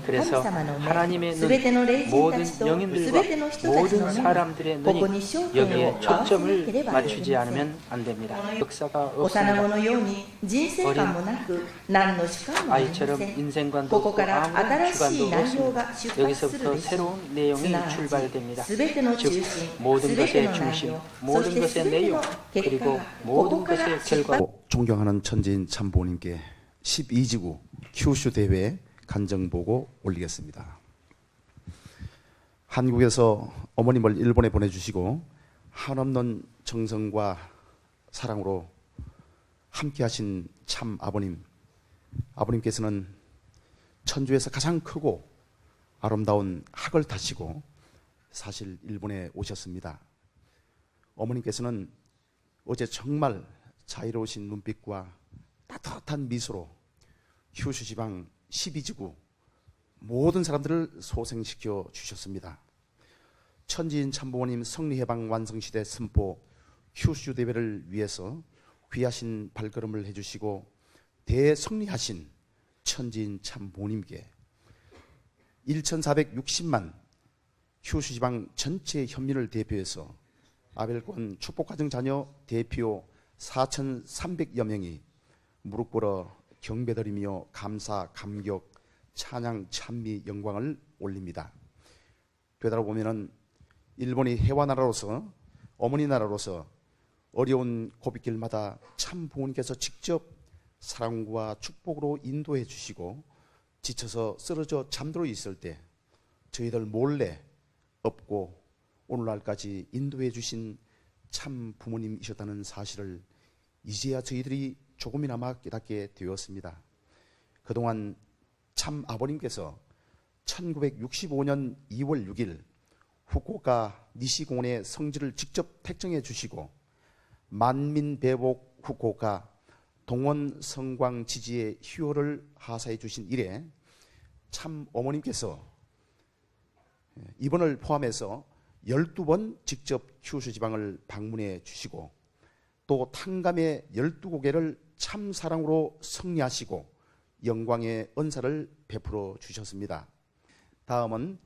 그래서 하나님의 눈, 모든 영인들과 모든 사람들의 눈이 여기에 초점을 맞추지 않으면 안 됩니다. 역사가 없습니다. 어린 아이처럼 인생관도 없고 아무런 주관도 없습니다. 여기서부터 새로운 내용이 출발됩니다. 즉 모든 것의 중심, 모든 것의 내용, 그리고 모든 것의 결과. 존경하는 천지인 참부모님께 12지구 큐슈 대회 간정보고 올리겠습니다. 한국에서 어머님을 일본에 보내주시고 한없는 정성과 사랑으로 함께하신 참 아버님께서는 천주에서 가장 크고 아름다운 학을 타시고 사실 일본에 오셨습니다. 어머님께서는 어제 정말 자유로우신 눈빛과 따뜻한 미소로 큐슈 지방 12지구 모든 사람들을 소생시켜 주셨습니다. 천지인 참부모님 성리해방 완성시대 선포 큐슈 대회를 위해서 귀하신 발걸음을 해주시고 대성리하신 천지인 참부모님께 1460만 큐슈 지방 전체 현민을 대표해서 아벨권 축복가정 자녀 대표 4,300여 명이 무릎 꿇어 경배드리며 감사, 감격, 찬양, 찬미, 영광을 올립니다. 되돌아보면은 일본이 해화나라로서 어머니 나라로서 어려운 고비길마다 참 부모님께서 직접 사랑과 축복으로 인도해 주시고 지쳐서 쓰러져 잠들어 있을 때 저희들 몰래 업고 오늘날까지 인도해 주신 참 부모님이셨다는 사실을 이제야 저희들이 조금이나마 깨닫게 되었습니다. 그동안 참 아버님께서 1965년 2월 6일 후쿠오카 니시공원의 성지를 직접 택정해 주시고 만민배복 후쿠오카 동원 성광 지지의 희호를 하사해 주신 이래 참 어머님께서 이번을 포함해서 12번 직접 큐슈 지방을 방문해 주시고 또 탕감의 12고개를 참 사랑으로 승리하시고 영광의恩사를 베풀어 주셨습니다. 다음은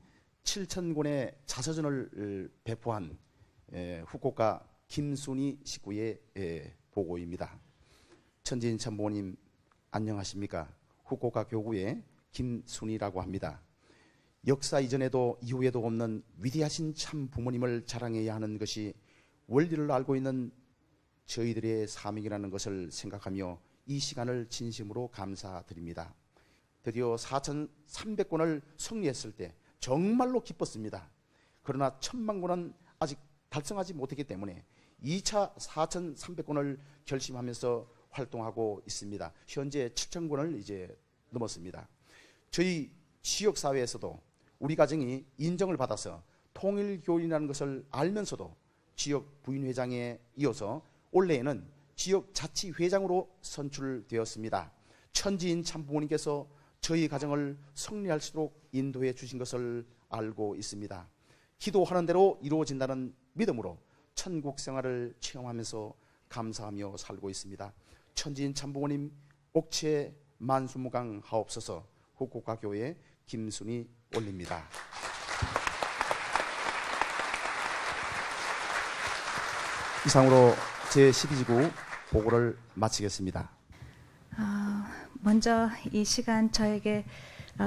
7,000권의 자서전을 배포한 후쿠오카 김순희 식구의 보고입니다. 천지인 참부모님 안녕하십니까? 후쿠오카 교구의 김순희라고 합니다. 역사 이전에도 이후에도 없는 위대하신 참 부모님을 자랑해야 하는 것이 원리를 알고 있는 저희들의 사명이라는 것을 생각하며 이 시간을 진심으로 감사드립니다. 드디어 4,300권을 승리했을 때 정말로 기뻤습니다. 그러나 1,000만 권은 아직 달성하지 못했기 때문에 2차 4,300권을 결심하면서 활동하고 있습니다. 현재 7,000권을 이제 넘었습니다. 저희 지역사회에서도 우리 가정이 인정을 받아서 통일교인이라는 것을 알면서도 지역 부인회장에 이어서 올해에는 지역자치회장으로 선출되었습니다. 천지인 참부모님께서 저희 가정을 승리할 수 있도록 인도해 주신 것을 알고 있습니다. 기도하는 대로 이루어진다는 믿음으로 천국 생활을 체험하면서 감사하며 살고 있습니다. 천지인 참부모님 옥체 만수무강 하옵소서. 후쿠오카 교회 김순희 올립니다. 이상으로 제12지구 보고를 마치겠습니다. 먼저 이 시간 저에게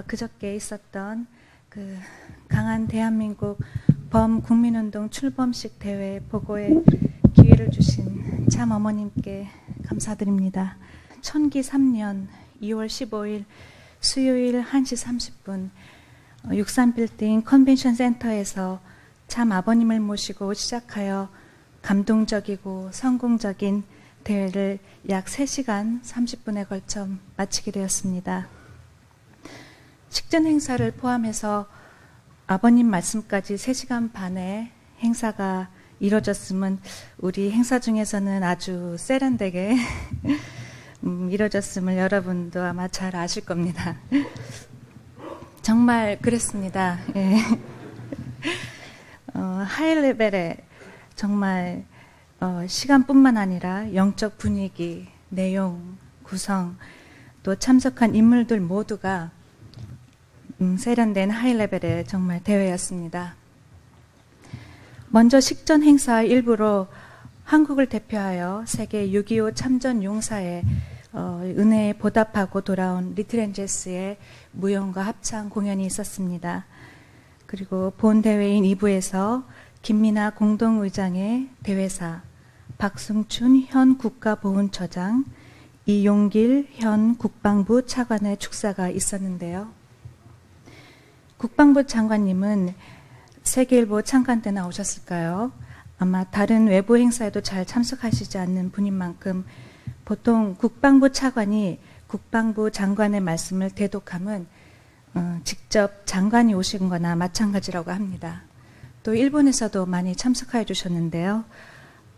그저께 있었던 그 강한 대한민국 범국민운동 출범식 대회 보고에 기회를 주신 참 어머님께 감사드립니다. 천기 3년 2월 15일 수요일 1시 30분 63빌딩 컨벤션 센터에서 참 아버님을 모시고 시작하여 감동적이고 성공적인 대회를 약 3시간 30분에 걸쳐 마치게 되었습니다. 식전 행사를 포함해서 아버님 말씀까지 3시간 반의 행사가 이루어졌음은 우리 행사 중에서는 아주 세련되게 이루어졌음을 여러분도 아마 잘 아실 겁니다. 정말 그랬습니다. 예. 하이 레벨의 정말 시간뿐만 아니라 영적 분위기, 내용, 구성, 또 참석한 인물들 모두가 세련된 하이레벨의 정말 대회였습니다. 먼저 식전 행사 일부로 한국을 대표하여 세계 6.25 참전 용사의 은혜에 보답하고 돌아온 리틀앤제스의 무용과 합창 공연이 있었습니다. 그리고 본 대회인 2부에서 김민아 공동의장의 대회사, 박승춘 현 국가보훈처장, 이용길 현 국방부 차관의 축사가 있었는데요. 국방부 장관님은 세계일보 창간 때 나오셨을까요? 아마 다른 외부 행사에도 잘 참석하시지 않는 분인 만큼 보통 국방부 차관이 국방부 장관의 말씀을 대독함은 직접 장관이 오신 거나 마찬가지라고 합니다. 또 일본에서도 많이 참석해 주셨는데요.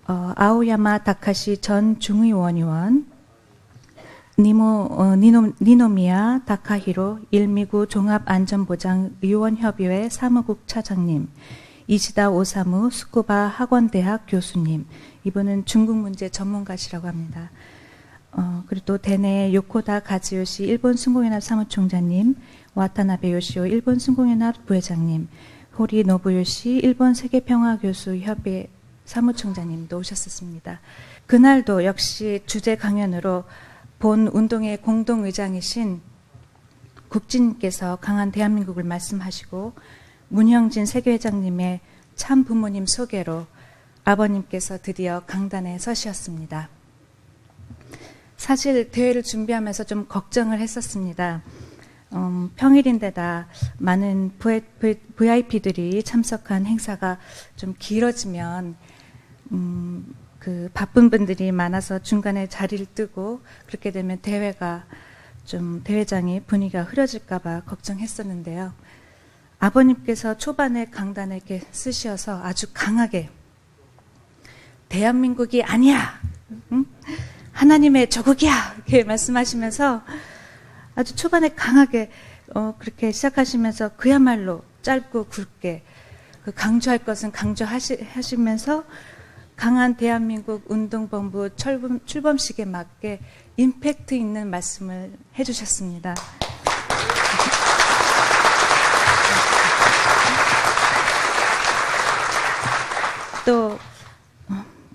아오야마 다카시 전 중의원의원, 니노미야 다카히로 일미구 종합안전보장의원협의회 사무국 차장님, 이시다 오사무 스쿠바 학원대학 교수님, 이분은 중국 문제 전문가시라고 합니다. 그리고 또 대내 요코다 가즈요시 일본 순공연합 사무총장님, 와타나베 요시오 일본 순공연합 부회장님, 호리 노부요시 일본 세계평화교수협회 사무총장님도 오셨었습니다. 그날도 역시 주제 강연으로 본 운동의 공동의장이신 국진님께서 강한 대한민국을 말씀하시고 문형진 세계회장님의 참 부모님 소개로 아버님께서 드디어 강단에 서시었습니다. 사실 대회를 준비하면서 좀 걱정을 했었습니다. 평일인데다 많은 VIP들이 참석한 행사가 좀 길어지면 그 바쁜 분들이 많아서 중간에 자리를 뜨고 그렇게 되면 대회장이 분위기가 흐려질까 봐 걱정했었는데요. 아버님께서 초반에 강단에 이렇게 쓰셔서 아주 강하게 대한민국이 아니야, 응? 하나님의 조국이야, 이렇게 말씀하시면서 아주 초반에 강하게 그렇게 시작하시면서 그야말로 짧고 굵게 그 강조할 것은 강조하시면서 강한 대한민국 운동본부 출범식에 맞게 임팩트 있는 말씀을 해주셨습니다. 또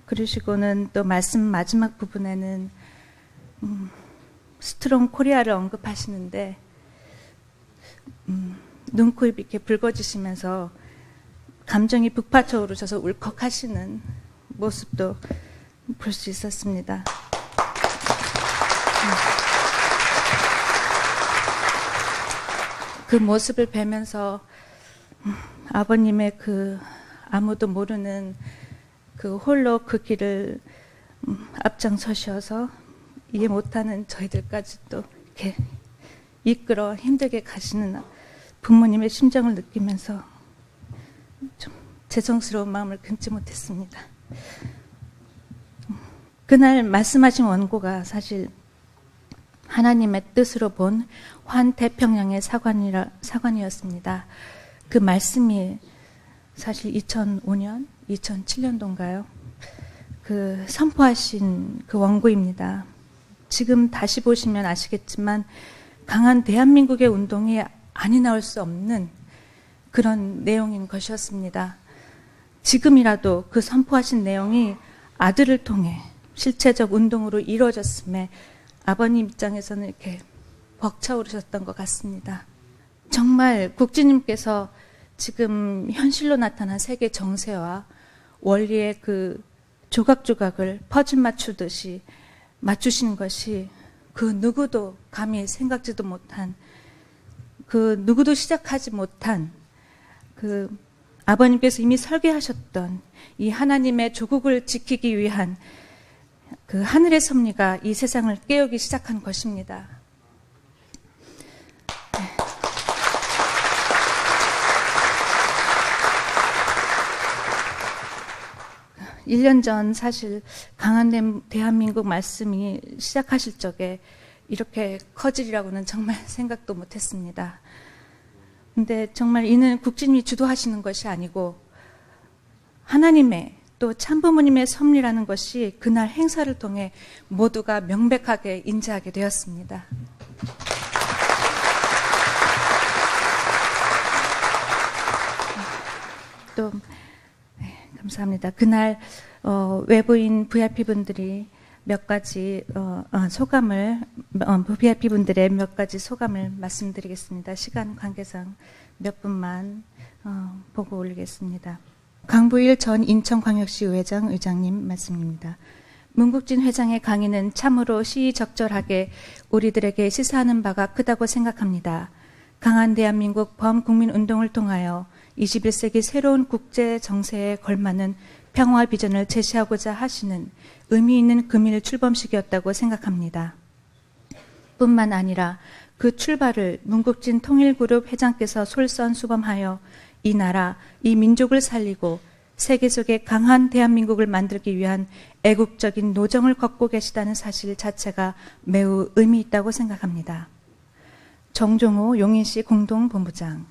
그러시고는 또 말씀 마지막 부분에는 스트롱 코리아를 언급하시는데 눈코입 이렇게 붉어지시면서 감정이 북받쳐 오르셔서 울컥하시는 모습도 볼 수 있었습니다. 그 모습을 뵈면서 아버님의 그 아무도 모르는 그 홀로 그 길을 앞장서셔서 이해 못하는 저희들까지도 이렇게 이끌어 힘들게 가시는 부모님의 심정을 느끼면서 좀 죄송스러운 마음을 금치 못했습니다. 그날 말씀하신 원고가 사실 하나님의 뜻으로 본 환태평양의 사관이었습니다. 그 말씀이 사실 2005년, 2007년도인가요? 그 선포하신 그 원고입니다. 지금 다시 보시면 아시겠지만 강한 대한민국의 운동이 아니 나올 수 없는 그런 내용인 것이었습니다. 지금이라도 그 선포하신 내용이 아들을 통해 실체적 운동으로 이루어졌음에 아버님 입장에서는 이렇게 벅차오르셨던 것 같습니다. 정말 국진님께서 지금 현실로 나타난 세계 정세와 원리의 그 조각조각을 퍼즐 맞추듯이 맞추시는 것이 그 누구도 감히 생각지도 못한, 그 누구도 시작하지 못한 그 아버님께서 이미 설계하셨던 이 하나님의 조국을 지키기 위한 그 하늘의 섭리가 이 세상을 깨우기 시작한 것입니다. 1년 전 사실 강한 대한민국 말씀이 시작하실 적에 이렇게 커지리라고는 정말 생각도 못했습니다. 근데 정말 이는 국진님이 주도하시는 것이 아니고 하나님의 또 참부모님의 섭리라는 것이 그날 행사를 통해 모두가 명백하게 인지하게 되었습니다. 또 감사합니다. 그날 외부인 VIP 분들이 몇 가지 VIP 분들의 몇 가지 소감을 말씀드리겠습니다. 시간 관계상 몇 분만 보고 올리겠습니다. 강부일 전 인천광역시 의장님 말씀입니다. 문국진 회장의 강의는 참으로 시의적절하게 우리들에게 시사하는 바가 크다고 생각합니다. 강한 대한민국 범국민운동을 통하여 21세기 새로운 국제 정세에 걸맞는 평화 비전을 제시하고자 하시는 의미 있는 금일 출범식이었다고 생각합니다. 뿐만 아니라 그 출발을 문국진 통일그룹 회장께서 솔선수범하여 이 나라, 이 민족을 살리고 세계 속에 강한 대한민국을 만들기 위한 애국적인 노정을 걷고 계시다는 사실 자체가 매우 의미 있다고 생각합니다. 정종호 용인시 공동본부장.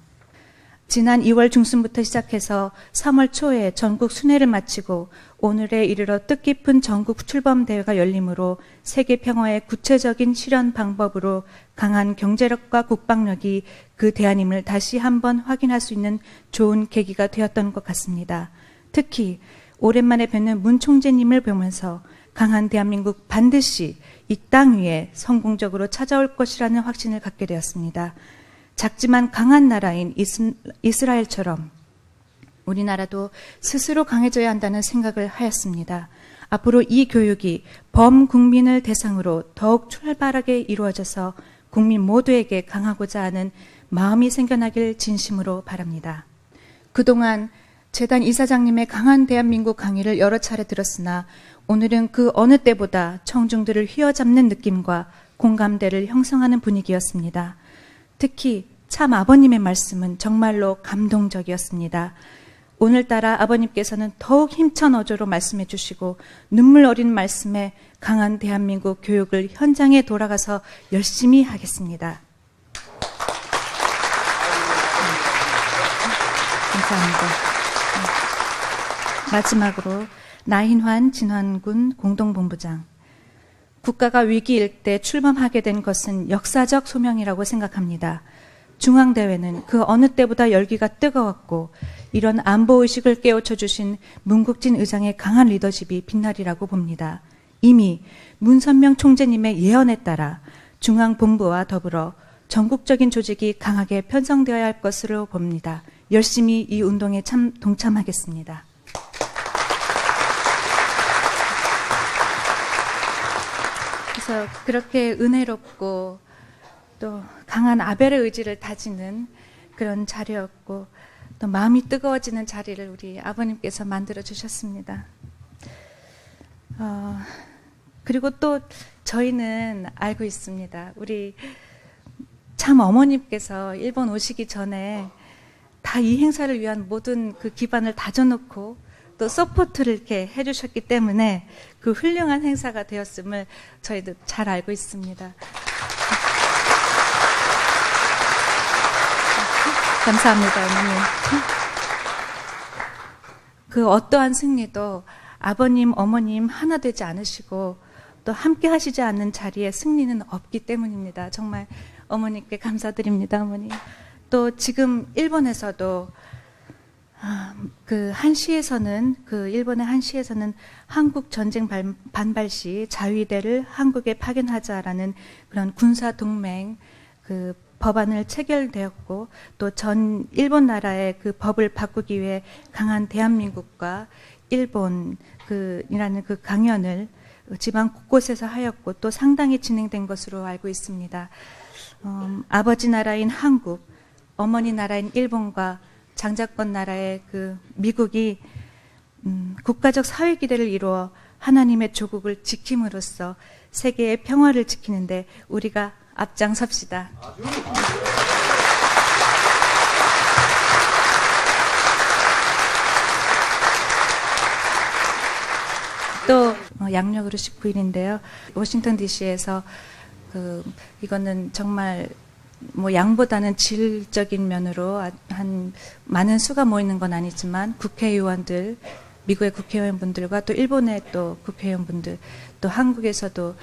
지난 2월 중순부터 시작해서 3월 초에 전국 순회를 마치고 오늘에 이르러 뜻깊은 전국 출범대회가 열리므로 세계 평화의 구체적인 실현 방법으로 강한 경제력과 국방력이 그 대안임을 다시 한번 확인할 수 있는 좋은 계기가 되었던 것 같습니다. 특히 오랜만에 뵙는 문 총재님을 보면서 강한 대한민국 반드시 이 땅 위에 성공적으로 찾아올 것이라는 확신을 갖게 되었습니다. 작지만 강한 나라인 이스라엘처럼 우리나라도 스스로 강해져야 한다는 생각을 하였습니다. 앞으로 이 교육이 범국민을 대상으로 더욱 활발하게 이루어져서 국민 모두에게 강하고자 하는 마음이 생겨나길 진심으로 바랍니다. 그동안 재단 이사장님의 강한 대한민국 강의를 여러 차례 들었으나 오늘은 그 어느 때보다 청중들을 휘어잡는 느낌과 공감대를 형성하는 분위기였습니다. 특히 참 아버님의 말씀은 정말로 감동적이었습니다. 오늘따라 아버님께서는 더욱 힘찬 어조로 말씀해 주시고 눈물 어린 말씀에 강한 대한민국 교육을 현장에 돌아가서 열심히 하겠습니다. 감사합니다. 마지막으로 나인환 진환군 공동본부장. 국가가 위기일 때 출범하게 된 것은 역사적 소명이라고 생각합니다. 중앙대회는 그 어느 때보다 열기가 뜨거웠고 이런 안보의식을 깨우쳐 주신 문국진 의장의 강한 리더십이 빛나리라고 봅니다. 이미 문선명 총재님의 예언에 따라 중앙본부와 더불어 전국적인 조직이 강하게 편성되어야 할 것으로 봅니다. 열심히 이 운동에 동참하겠습니다. 그래서 그렇게 은혜롭고 또 강한 아벨의 의지를 다지는 그런 자리였고 또 마음이 뜨거워지는 자리를 우리 아버님께서 만들어 주셨습니다. 그리고 또 저희는 알고 있습니다. 우리 참 어머님께서 일본 오시기 전에 다 이 행사를 위한 모든 그 기반을 다져놓고 또 서포트를 이렇게 해주셨기 때문에 그 훌륭한 행사가 되었음을 저희도 잘 알고 있습니다. 감사합니다, 어머님. 그 어떠한 승리도 아버님, 어머님 하나 되지 않으시고 또 함께 하시지 않는 자리에 승리는 없기 때문입니다. 정말 어머니께 감사드립니다, 어머니. 또 지금 일본에서도 그 한시에서는 일본의 한시에서는 한국 전쟁 반발 시 자위대를 한국에 파견하자라는 그런 군사 동맹 그 법안을 체결되었고 또 전 일본 나라의 그 법을 바꾸기 위해 강한 대한민국과 일본이라는 그 강연을 지방 곳곳에서 하였고 또 상당히 진행된 것으로 알고 있습니다. 아버지 나라인 한국, 어머니 나라인 일본과 장자권 나라의 그 미국이 국가적 사회 기대를 이루어 하나님의 조국을 지킴으로써 세계의 평화를 지키는데 우리가 앞장섭시다. 또 양력으로 19일인데요. 워싱턴 DC에서 이거는 정말 뭐 양보다는 질적인 면으로 한 많은 수가 모이는 건 아니지만 국회의원들, 미국의 국회의원분들과 또 일본의 또 국회의원분들, 또 한국에서도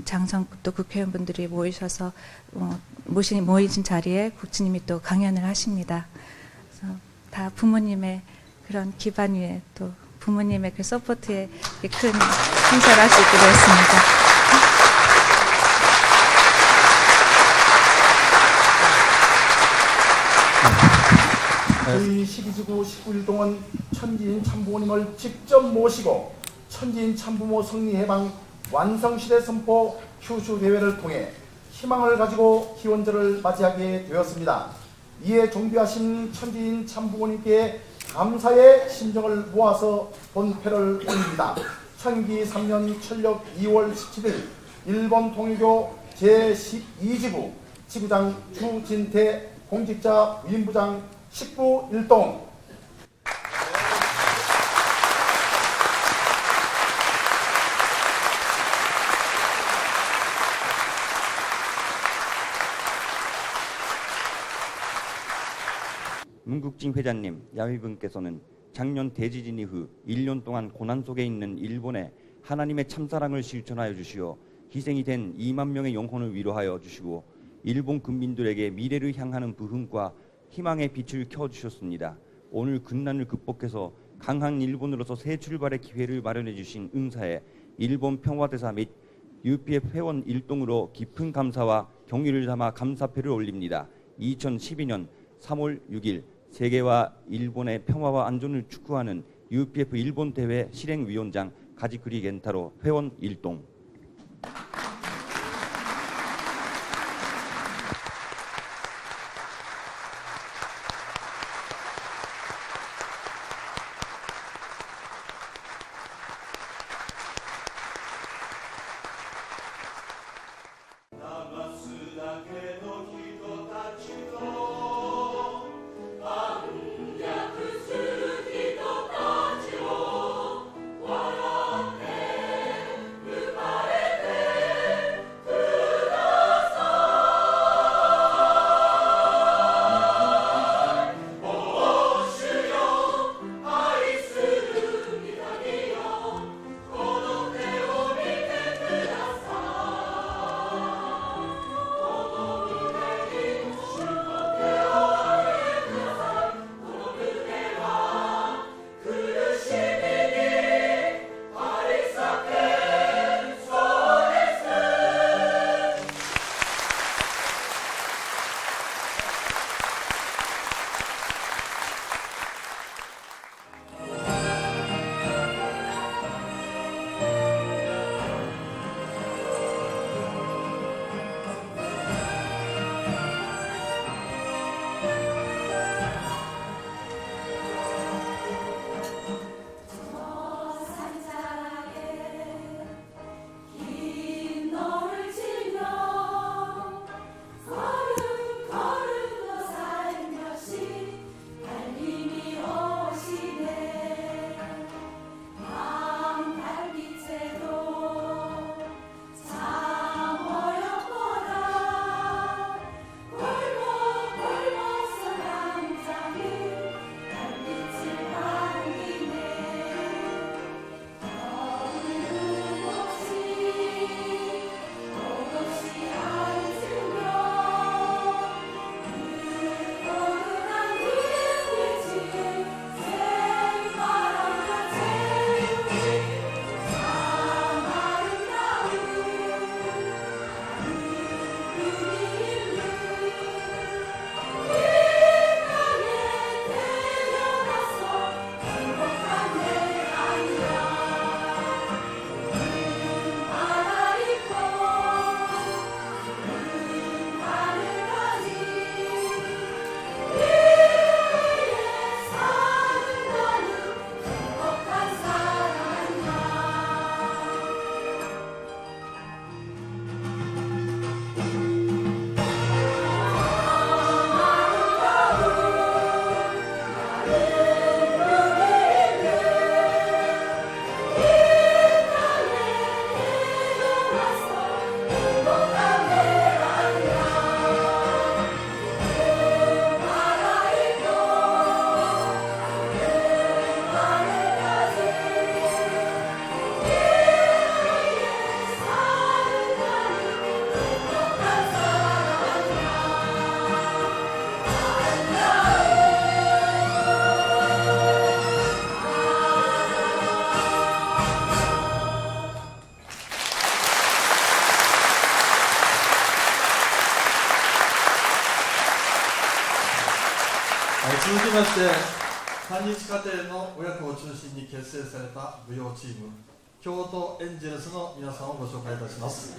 장성급 또 국회의원분들이 모이셔서 모이신 자리에 국장님이 또 강연을 하십니다. 그래서 다 부모님의 그런 기반 위에 또 부모님의 그 서포트에 큰 행사를 할 수 있게 되었습니다. 저희 12지구 19일동은 천지인 참부모님을 직접 모시고 천지인 참부모 승리해방 완성시대 선포 휴슈대회를 통해 희망을 가지고 희원절을 맞이하게 되었습니다. 이에 종비하신 천지인 참부모님께 감사의 심정을 모아서 본패를 올립니다. 천기 3년 철력 2월 17일 일본 통일교 제12지구 지구장 주진태 공직자 위임부장 19일동. 문국진 회장님, 야휘분께서는 작년 대지진 이후 1년 동안 고난 속에 있는 일본에 하나님의 참사랑을 실천하여 주시어 희생이 된 2만 명의 영혼을 위로하여 주시고 일본 국민들에게 미래를 향하는 부흥과 희망의 빛을 켜주셨습니다. 오늘 군난을 극복해서 강한 일본으로서 새 출발의 기회를 마련해 주신 응사에 일본 평화대사 및 UPF 회원 일동으로 깊은 감사와 경의를 담아 감사패를 올립니다. 2012년 3월 6일 세계와 일본의 평화와 안전을 축구하는 UPF 일본 대회 실행위원장 가지쿠리 겐타로 회원 일동. 続きまして反日家庭の親子を中心に結成された舞踊チーム京都エンジェルスの皆さんをご紹介いたします。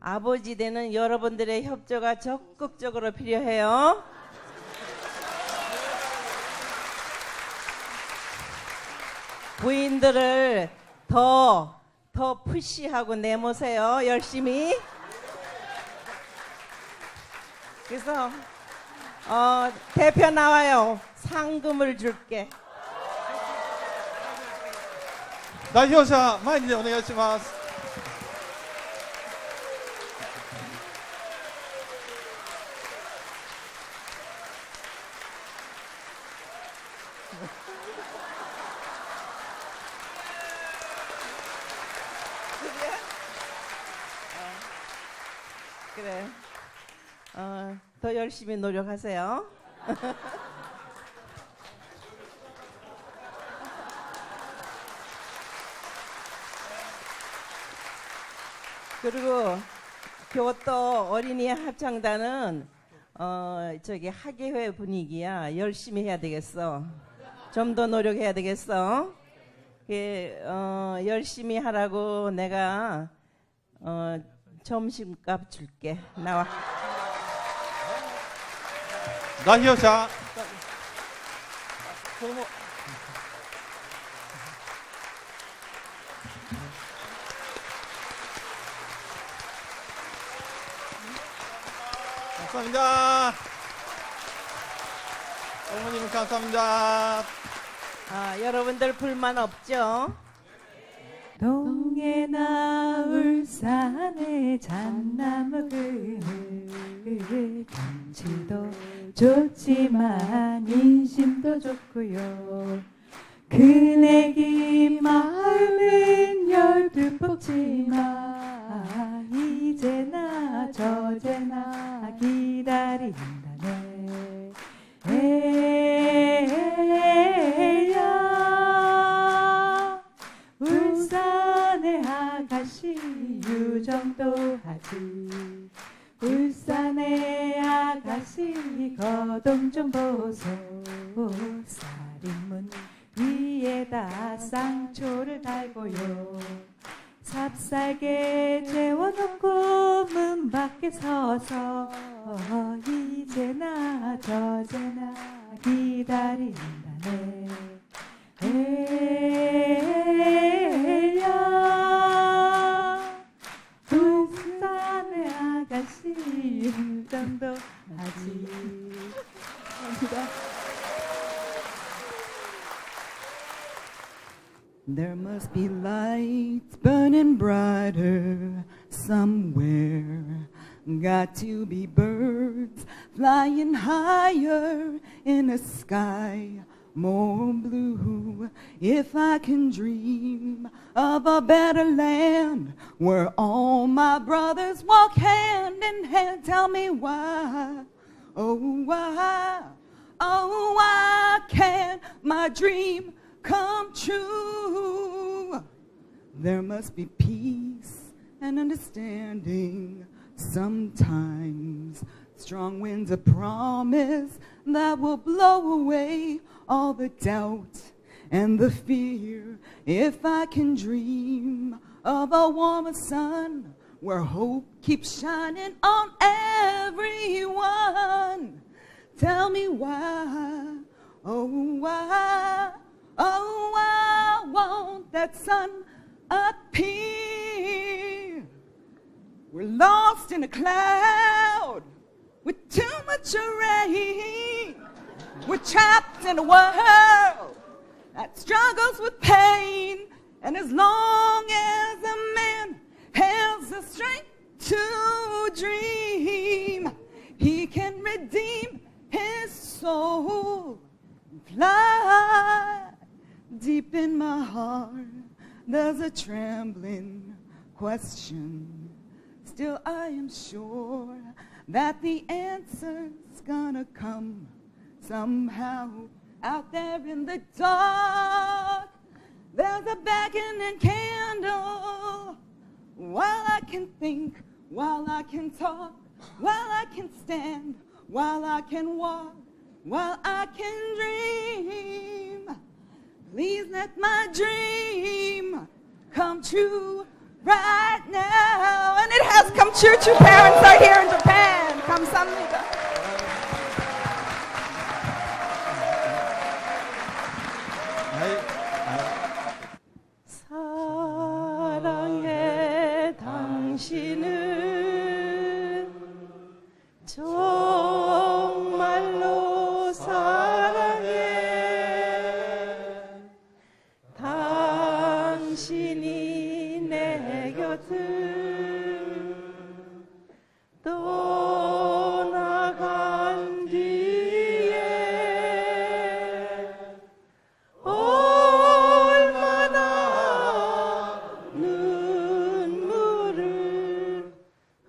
아버지 되는 여러분들의 협조가 적극적으로 필요해요. 부인들을 더 푸시하고 내모세요. 열심히. 그래서 대표 나와요. 상금을 줄게. 代表者前にお願いします。그래. 더 열심히 노력하세요. 그리고 교토 어린이 합창단은 저기 학예회 분위기야. 열심히 해야 되겠어. 좀 더 노력해야 되겠어. 열심히 하라고 내가 점심값 줄게. 나와. 代表者 감사합니다. 어머님 감사합니다. 여러분들 불만 없죠? 동해나 울산의 잣나무 그늘 경치도 좋지만 인심도 좋고요. 그네기 마음은 12 뽑지마 이제나 저제나 기다린다네 에야 울산의 아가씨 유정도 하지 울산의 아가씨 거동 좀 보소 살인문 위에다 쌍초를 달고요 삽살게 재워놓고 문 밖에 서서 이제나 저제나 기다린다네 에야 울산의 아가씨 유정도 하지 감사합니다. There must be lights burning brighter somewhere. Got to be birds flying higher in a sky more blue. If I can dream of a better land where all my brothers walk hand in hand, tell me why, oh why can't my dream come true? There must be peace and understanding sometimes. Strong winds of promise that will blow away all the doubt and the fear. If I can dream of a warmer sun where hope keeps shining on everyone, tell me why, oh why won't that sun appear? We're lost in a cloud with too much rain. We're trapped in a world that struggles with pain. And as long as a man has the strength to dream, he can redeem his soul and fly. Deep in my heart, there's a trembling question. Still, I am sure that the answer's gonna come somehow. Out there in the dark, there's a beckoning candle. While I can think, while I can talk, while I can stand, while I can walk, while I can dream, please let my dream come true right now. And it has come true. True parents are here in Japan. 감사합니다. 사랑해 당신은 정말로 사랑해 당신이 내 곁을 떠나간 뒤에 얼마나 눈물을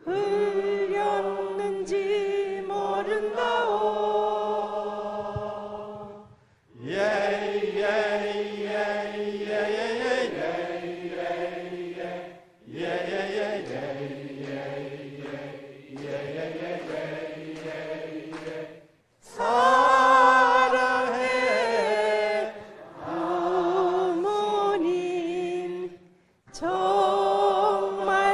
흘렸는지 모른다오. 사랑해 어머님 정말로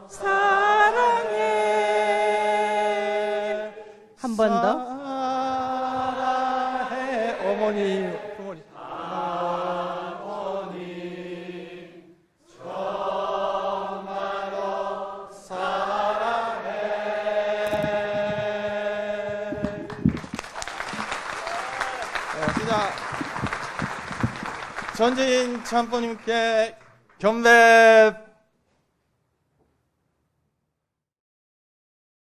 사랑해. 한 번 더. 사랑해 어머니 부모님. 진짜 전재인 참모님께 경배